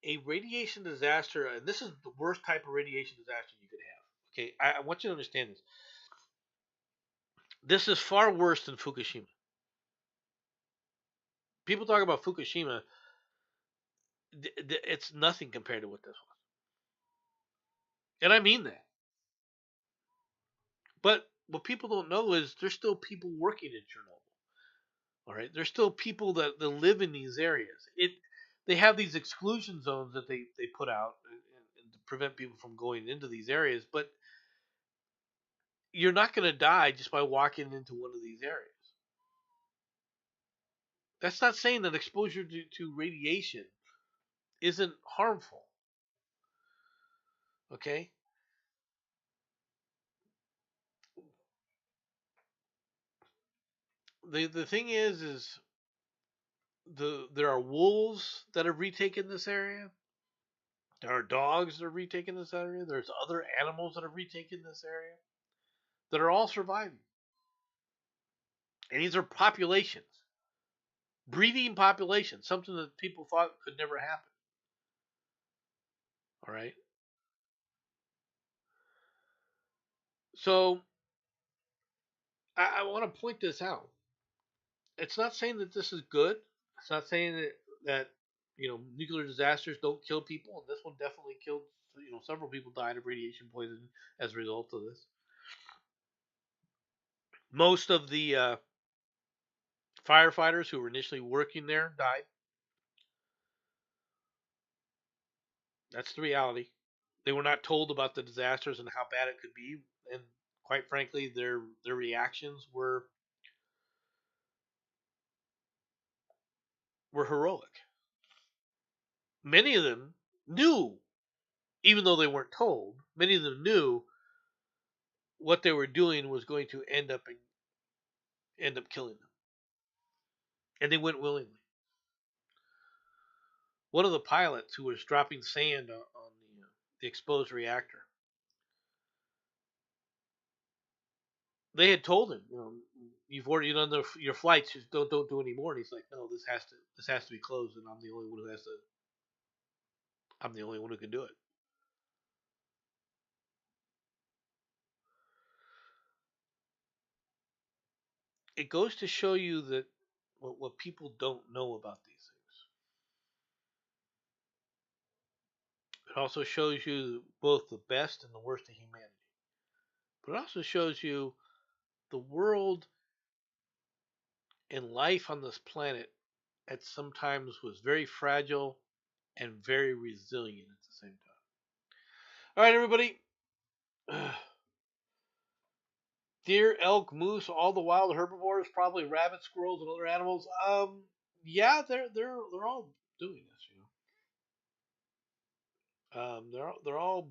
a radiation disaster, and this is the worst type of radiation disaster you could have. Okay, I want you to understand this. This is far worse than Fukushima. People talk about Fukushima. It's nothing compared to what this was, and I mean that. But what people don't know is there's still people working in Chernobyl. All right, there's still people that live in these areas. They have these exclusion zones that they put out and to prevent people from going into these areas, but you're not going to die just by walking into one of these areas. That's not saying that exposure to radiation isn't harmful. Okay, the thing is there are wolves that have retaken this area. There are dogs that have retaken this area. There's other animals that have retaken this area that are all surviving. And these are populations, breeding populations, something that people thought could never happen. All right. So I want to point this out. It's not saying that this is good. It's not saying that nuclear disasters don't kill people, and this one definitely killed. Several people died of radiation poisoning as a result of this. Most of the firefighters who were initially working there died. That's the reality. They were not told about the disasters and how bad it could be, and quite frankly, their reactions were heroic. Many of them knew, even though they weren't told. Many of them knew what they were doing was going to end up killing them, and they went willingly. One of the pilots who was dropping sand on the exposed reactor, they had told him, you've already done your flights, just don't do any more. And he's like, no, this has to be closed, and I'm the only one who can do it. It goes to show you that what people don't know about these things. It also shows you both the best and the worst of humanity. But it also shows you the world and life on this planet at sometimes was very fragile and very resilient at the same time. All right, everybody. Deer, elk, moose, all the wild herbivores, probably rabbits, squirrels, and other animals. Yeah, they're all doing this. They're all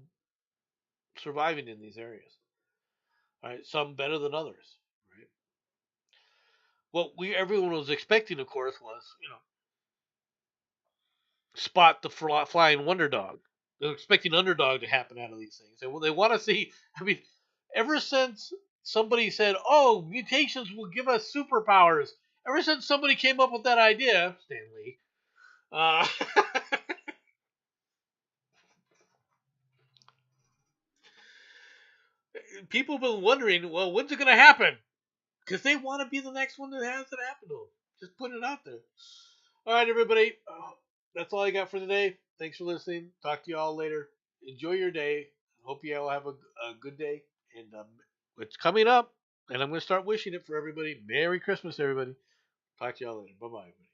surviving in these areas. All right, some better than others. Right. What everyone was expecting, of course, was Spot the flying wonder dog. They're expecting underdog to happen out of these things. They want to see. I mean, ever since somebody said, "Oh, mutations will give us superpowers," ever since somebody came up with that idea, Stan Lee, uh, people have been wondering, well, when's it going to happen? Because they want to be the next one that has it happen to them. Just putting it out there. All right, everybody. That's all I got for today. Thanks for listening. Talk to you all later. Enjoy your day. Hope you all have a good day. And it's coming up, and I'm going to start wishing it for everybody. Merry Christmas, everybody. Talk to you all later. Bye bye.